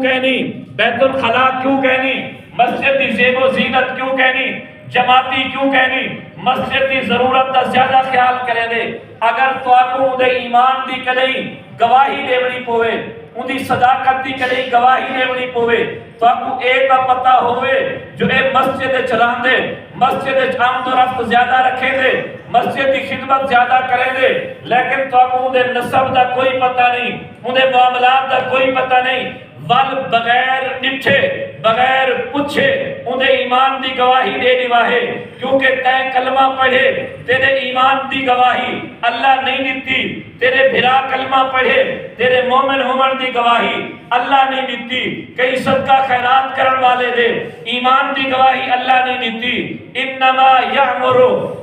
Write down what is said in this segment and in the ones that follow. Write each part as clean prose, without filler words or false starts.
کہنی، بیت الخلا کیوں کہنی، مسجد دی زیب و زینت کیوں کہنی، جماعتی کیوں کہنی، مسجد دی ضرورت دا زیادہ خیال کریں دے۔ اگر تو آپ دے ایمان دی کدئی گواہی دیونی پوے، ان دی صداقت دی کدئی گواہی دیونی پوے، تو آپ کو ایک دا پتہ ہوئے جو اے مسجد چلان دے، مسجد آمد و رفت زیادہ رکھیں دے، مسجد کی خدمت زیادہ کریں دے، لیکن تو آپ کو نسب دا کوئی پتہ نہیں، انہیں معاملات دا کوئی پتہ نہیں، ول بغیر نٹھے بغیر پوچھے انہیں ایمان دی گواہی دے دیواہے، کیونکہ تے کلمہ پڑھے تیرے ایمان دی گواہی اللہ نہیں دیتی، تیرے بھرا کلمہ پڑھے تیرے مومن ہومن دی گواہی اللہ نہیں دیتی، کئی صدقہ خیرات کرن والے دے ایمان دی گواہی اللہ نہیں دیتی۔ انما یعمر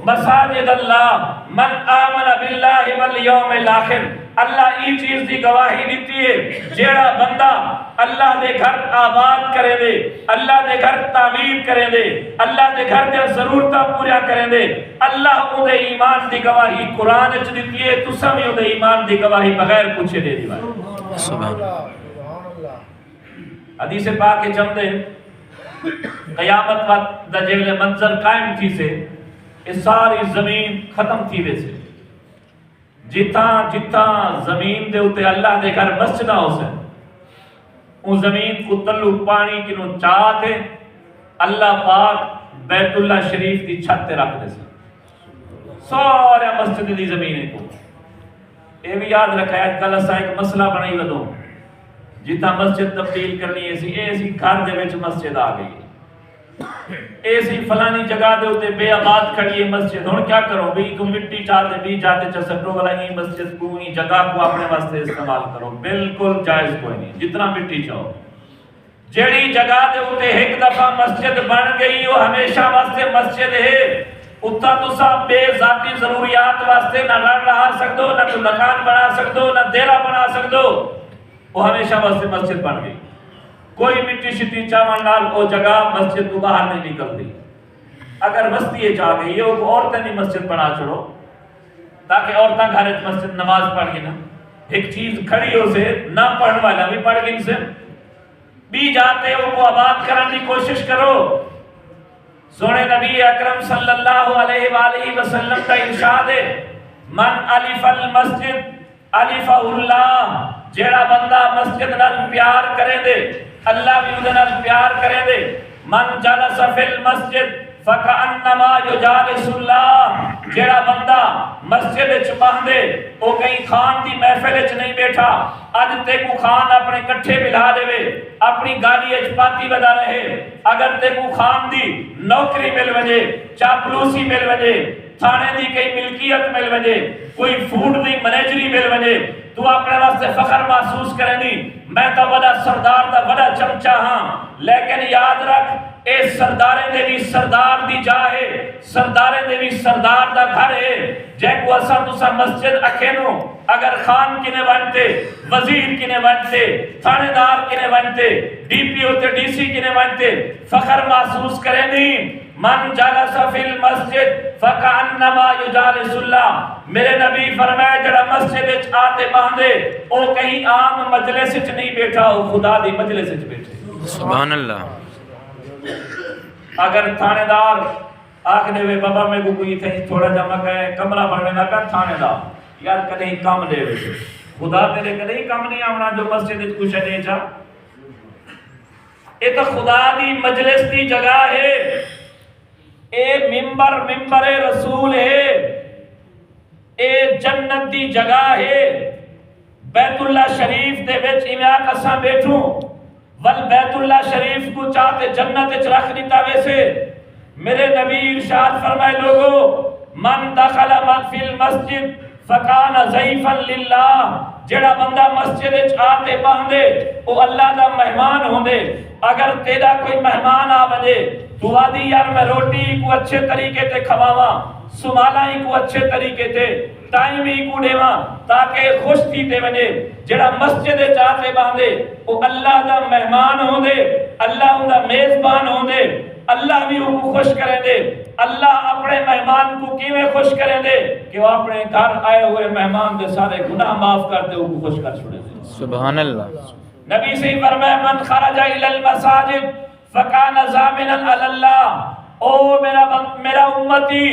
مساجد اللہ من آمن باللہ والیوم الاخر، اللہ ای چیز دی گواہی دیتی ہے جیڑا بندہ اللہ دے گھر آباد کرے دے، اللہ دے گھر تعمیر کرے دے، اللہ دے گھر دے ضرورتہ پورا کرے دے، اللہ دے ایمان دی گواہی قرآن اچھ دیتی ہے، تو سمی دے ایمان دی گواہی بغیر پوچھے دے دیوائی۔ سبحان اللہ۔ حدیث پاک کے چمدے قیامت وقت دا جیل منظر قائم تھی سے اس ساری زمین ختم تھی ویسے، جتا زمین دے ہوتے اللہ دے گھر مسجدہ ہو سے، ان زمین کو تلو پانی کنو چاہتے اللہ پاک بیت اللہ شریف دی چھت تے رکھ دے سے سارے مسجد دی زمین کو۔ اے بھی یاد رکھا ہے کل اسا ایک مسئلہ بنائی ودوں، جتا مسجد تبدیل کرنی ہے اسی گھر دے وچ مسجد آ گئی، ایسی فلانی جگہ دے ہوتے بے آباد کھڑی ہے مسجد، ہن کیا کرو بھی کو مٹی چاہتے بھی جاتے چسٹو والا ہی مسجد کو ہی جگہ کو اپنے واسطے استعمال کرو، بالکل جائز کوئی نہیں، جتنا مٹی چاہو۔ جیڑی جگہ دے ہوتے ایک دفعہ مسجد بن گئی وہ ہمیشہ واسطے مسجد ہے، اتنا تو سب بے ذاتی ضروریات واسطے نہ لڑ رہا سکتو، نہ تو مکان بنا سکتو، نہ دیرہ بنا سکتو، وہ ہمیشہ واسطے مسجد بن گئی۔ کوئی مٹی شٹی چاون نال او جگہ مسجد کو باہر نہیں نکلتی۔ اگر بستی چاہ گئی ہے وہ عورتیں نہیں مسجد بنا چھوڑو تاکہ عورتیں گھر مسجد نماز پڑھ گی نا، ایک چیز کھڑی ہو سے نہ پڑھنے والا بھی پڑھ گئی سے بھی جاتے ہو کو آباد کرنے کی کوشش کرو۔ سونے نبی اکرم صلی اللہ علیہ وآلہ وسلم کا ارشاد ہے من الف المسجد الف اللہ، جیڑا بندہ مسجد نال پیار کرے دے اللہ بھی ادھے نال پیار کرے دے۔ من جلس فی المسجد فکأنما یجالس اللہ، جیڑا بندہ مسجد اچ باندے او کہیں خان دی محفل اچ نہیں بیٹھا، اج تے کو خان اپنے کٹھے ملا دے اپنی گاڑی اچ پاتی ودا رہے، اگر تے کو خان دی نوکری مل وجے، چاپلوسی مل وجے، تھانے دی کئی ملکیت مل وجے، کوئی فوڈ دی منیجری مل وجے، تو اپنے واسطے فخر محسوس کرے نہیں میں تو بڑا سردار دا بڑا چمچا ہاں، لیکن یاد رکھ اے سردارے دے بھی سردار دی جاہے، سردارے دے بھی سردار دا گھر ہے، جے کو اسا تسا مسجد اکھینو اگر خان کنے بنتے، وزیر کنے بنتے، تھانے دار کنے بنتے، ڈی پی ہوتے ڈی سی کنے بنتے، فخر محسوس کرے نہیں۔ من جلس فی المسجد فکأنما یجالس اللہ، میرے نبی فرمائے جڑا مسجد اچ آتے باندے او کہیں عام مجلس اچ نہیں بیٹھا، او خدا دی مجلس اچ بیٹھے۔ سبحان اللہ۔ اگر تھانے دار آکھنے وے بابا میں کو کوئی تھے تھوڑا جمع کہے کمرہ بڑھنے لگا تھانے دار یار کدیں کام دے وے خدا تیرے کدیں کام نہیں آونا جو مسجد اچ کچھ دے جا، اے تو خدا دی مجلس دی جگہ ہے، اے ممبر رسول ہے، اے جنت دی جگہ ہے۔ بیت اللہ شریف دے وچ ایویں کساں بیٹھوں ول بیت اللہ شریف کو چاہتے جنت اچ رکھ دیتا ویسے، میرے نبی ارشاد فرمائے لوگو من دخل فی المسجد فکان ضیفا للہ، جڑا بندہ مسجد اچ آتے باندے او اللہ دا مہمان ہوندے، اگر تیرا کوئی مہمان آ بجے تو آدھی یار میں روٹی کو اچھے طریقے تے کھواواں، سمالا ہی کو اچھے طریقے تے ٹائم ہی کو دیواں تاکہ خوش تھی تے وجے، جڑا مسجد چاہتے باندے وہ اللہ دا مہمان ہوندے، اللہ دا میزبان ہوندے، اللہ بھی ان کو خوش کریں دے۔ اللہ اپنے مہمان کو کیویں خوش کریں دے کہ وہ اپنے گھر آئے ہوئے مہمان دے سارے گناہ معاف کر دے، ان کو خوش کر چھوڑے دے۔ سبحان اللہ۔ نبی سے فرمایا من خرج الی المساجد فکان ضامنا علی اللہ، او میرا امتی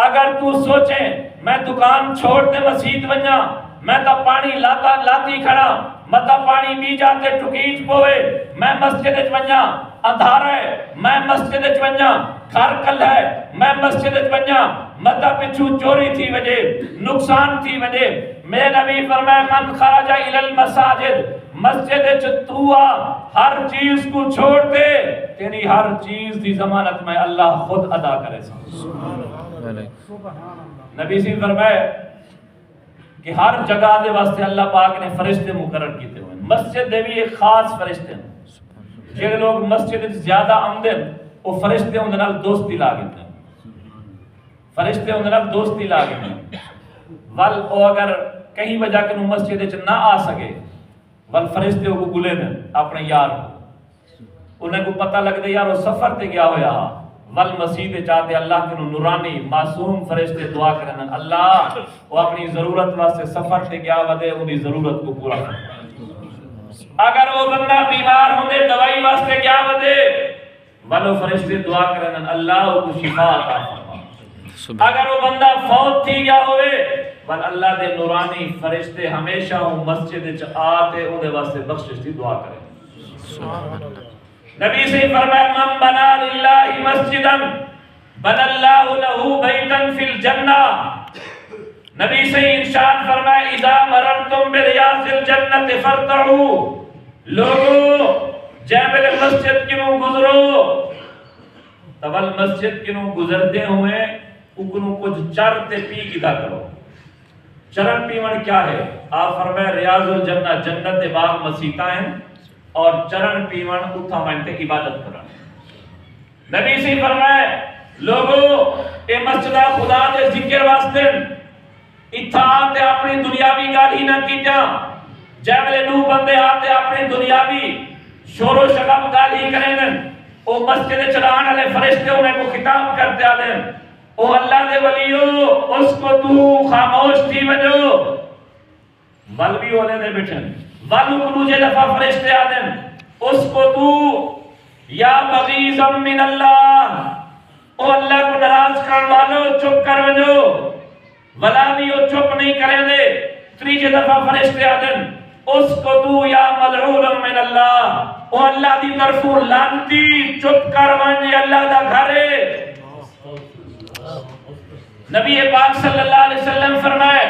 اگر تو سوچے میں دکان چھوڑ دے مسجد ونجا، میں تا پانی لاتی کھڑا، متا پانی پی جاتے ٹکیچ پوے، میں مسجد وچ ونجا، اندھار ہے میں مسجد وچ ونجا، گھر کل ہے میں مسجد وچ ونجا، متا پچھو چوری تھی وجے، نقصان تھی وجے، میرے نبی فرمائے من خرج الی المساجد، مسجد وچ تو ہر چیز کو چھوڑ دے، تیری ہر چیز دی ضمانت میں اللہ خود ادا کرے سا۔ نبی سے فرمائے کہ ہر جگہ دے واسطے اللہ پاک نے فرشتے مقرر کیتے ہوئے، مسجد دے بھی ایک خاص فرشتے ہیں، جڑے لوگ مسجد زیادہ آمدے وہ فرشتے اندر نال دوستی لا گئے، فرشتے اندر نال دوستی لا گئے، ول او اگر کہیں وجہ کہ مسجد وچ نہ آ سکے، ول فرشتے کو بلے دیں اپنے یار کو، انہیں کو پتہ لگ دے یار وہ سفر تے گیا ہویا، ول مسجد چاہتے اللہ کے نورانی معصوم فرشتے دعا کرنے اللہ وہ اپنی ضرورت واسطے سفر تے گیا ودے انہی ضرورت کو پورا کرنے، اگر وہ بندہ بیمار ہوندے دوائی واسطے گیا ودے ولو فرشتے دعا کرنے اللہ کو شفا عطا فرما، اگر وہ بندہ فوت تھی گیا ہوئے ول اللہ دے نورانی فرشتے ہمیشہ مسجد وچ آتے اون دے واسطے بخشش دی دعا کرے۔ نبی سے فرمایا من بنا للہ مسجدا بنا اللہ لہ بیتا فی الجنہ، نبی سے ارشاد فرمایا اذا مررتم بریاض الجنت فرتعوا، لوگو جامع مسجد کنوں گزرو، تول مسجد کنوں گزرتے ہوئے اکنوں کچھ چر تے پی کدا کرو، چرن پیون کیا ہے؟ آپ فرمائے ریاض الجنہ جنت دے باغ مسیطہ ہیں اور چرن پیون اتھا مانتے عبادت کرنا۔ نبی سے فرمائے لوگو اے مسجد خدا دے ذکر واسطے اتھا آتے اپنی دنیاوی گالی نہ کی جا، جیملے نو بندے آتے اپنی دنیاوی شور و شغب گالی کریں گے، او مسجد چلان علیہ فرشتے انہیں کو خطاب کرتے آدھیں او اللہ دے ولیو اس کو تو خاموش تھی وجو، ول بھی ہونے دے بیٹھن والو کنو جے دفعہ فرشتے آدھیں اس کو تو یا بغیظم من اللہ، او اللہ کو نراز کر والو چپ کر وجو، ولا بھی وہ چپ نہیں کریں دے، تریجے دفعہ فرشتے آدھیں اس کو تو یا ملعون من اللہ، او اللہ دی طرفوں لانتی چپ کر ونجے اللہ دا گھرے۔ نبی پاک صلی اللہ علیہ وسلم فرمائے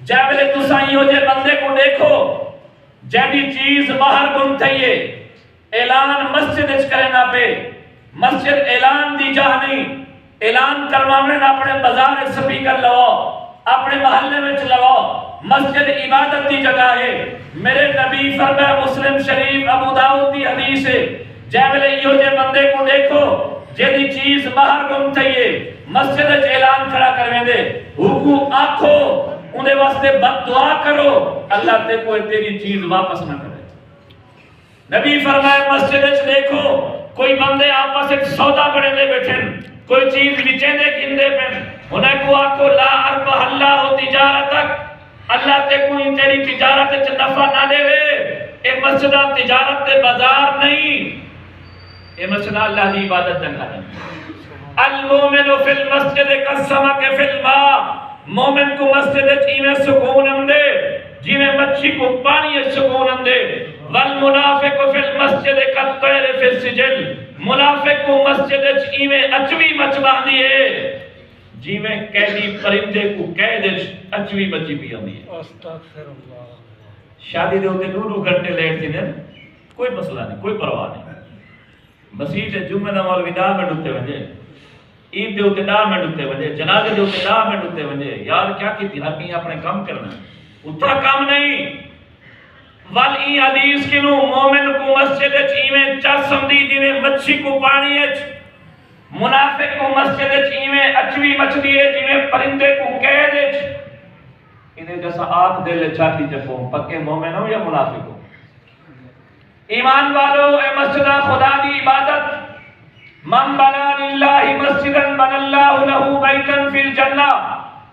جاولے تو سائیو جے بندے کو دیکھو جیدی چیز باہر گم تھئیے اعلان مسجد اچ کرنا پہ، مسجد اعلان دی جاہ نہیں، اعلان کروانے اپنے بازار سپیکر لواؤ، اپنے محلے میں لواؤ، مسجد عبادت دی جگہ ہے۔ میرے نبی فرمائے مسلم شریف ابو داؤد دی حدیث ہے جاولے یہ جے بندے کو دیکھو جیدی چیز باہر گم تھئیے مسجد اچ اعلان کھڑا کرویں دے، حکو آکھو انہیں واسطے بد دعا کرو اللہ تے کوئی تیری چیز واپس نہ کرے۔ نبی فرمائے مسجد اچ دیکھو کوئی بندے آپس ایک سودا بڑے دے بیٹھن، کوئی چیز بچے دے گھندے پہن، انہیں کو آکھو لا اربح اللہ تجارتک، اللہ تے کوئی تیری تجارت اچ نفع نہ دے وے، اے مسجدہ تجارت تے بازار نہیں، اے مسجدہ اللہ دی عبادت جنگا ہے۔ المومن فی المسجد کالسمک فی الماء، مومن کو مسجد چی میں سکون اندے جی میں مچھی کو پانی سکون اندے، والمنافق فی المسجد کالطیر فی السجل، منافق کو مسجد چی میں اچوی مچ باندھی ہے جی میں قیدی پرندے کو قید اچوی مچی بھی آندھی ہے۔ شادی دے ہوتے دو گھنٹے لیٹ تھی نے کوئی مسئلہ نہیں، کوئی پرواہ نہیں، مسیح جمعہ دا مولوی 10 منٹ ہوتے ونجے، عید دے ہوتے 10 منٹ ہوتے ونجے، جنازے دے ہوتے 10 منٹ ہوتے ونجے، یار کیا کیتی ہر کہیں اپنے کام کرنا اتھا کام نہیں۔ وال ای حدیث کنو مومن کو مسجد چی میں چس سمدی جی میں مچھی کو پانی اچ، منافق کو مسجد چی میں اچوی مچھلی ہے جی میں پرندے کو قید اچ، انہیں جیسا آگ دل چھاتی چپو پکے مومن ہو یا منافق ہو۔ ایمان والو اے مسجد خدا دی عبادت، من بنا للہ مسجدا بن اللہ لہو بیتا فی الجنہ،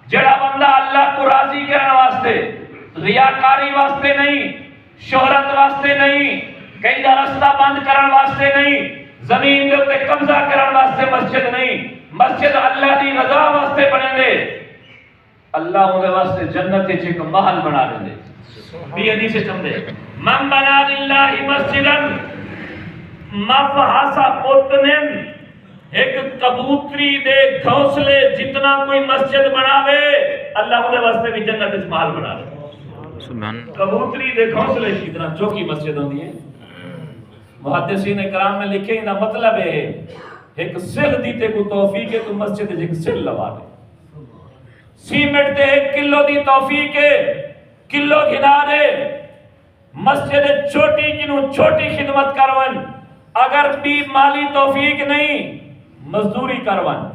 جڑا بندہ اللہ کو راضی کرنے واسطے، ریاکاری واسطے نہیں، شہرت واسطے نہیں، کہیں دا رستہ بند کرن واسطے نہیں، زمین دے اوتے قبضہ کرن واسطے مسجد نہیں، مسجد اللہ دی رضا واسطے بنے دے، اللہ اون دے واسطے جنت وچ ایک محل بنا دے۔ بھی حدیث چمدے من بنا للہ مسجدا مفحص قطن، ایک کبوتری دے گھونسلے جتنا کوئی مسجد بناوے اللہ اون دے واسطے بھی جنت وچ محل بنا دے۔ کبوتری دے گھونسلے جتنا چوکی مسجد ہوندی ہے، محدثین کرام نے لکھے ان مطلب ہے ایک سل دیتے کو توفیق ہے تو مسجد ایک سل لوا دے، سیمنٹ دے 1 کلو دی توفیق ہے، کلو گھنا دے، مسجد چھوٹی کنو چھوٹی خدمت کرون، اگر بھی مالی توفیق نہیں مزدوری کرون،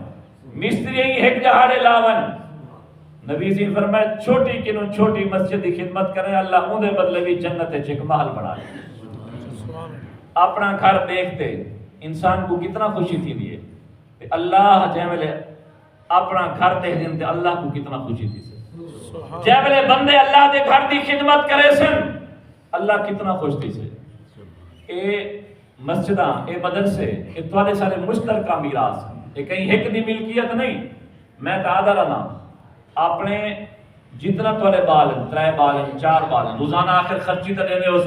مستری ایک جہاڑے لاون، نبی سے فرمایا چھوٹی کنو چھوٹی مسجد کی خدمت کرے اللہ اون دے بدلے بھی جنت ایک محل بنا دے۔ اپنا گھر دیکھتے انسان کو کتنا خوشی تھی دیئے کہ اللہ جیولے اپنا گھر دیکھ دیں اللہ کو کتنا خوشی تھی سے، جیولے بندے اللہ دے گھر دی خدمت کرے سن اللہ کتنا خوش تھی سے۔ اے مسجدہ اے مدرسے اے توڑے سارے مشترکہ میراث، اے کہیں ایک دی ملکیت نہیں، میں تعدہ رہنا اپنے جتنا توڑے بالن 3 بالن 4 بالن روزانہ آخر خرچی تا دینے اس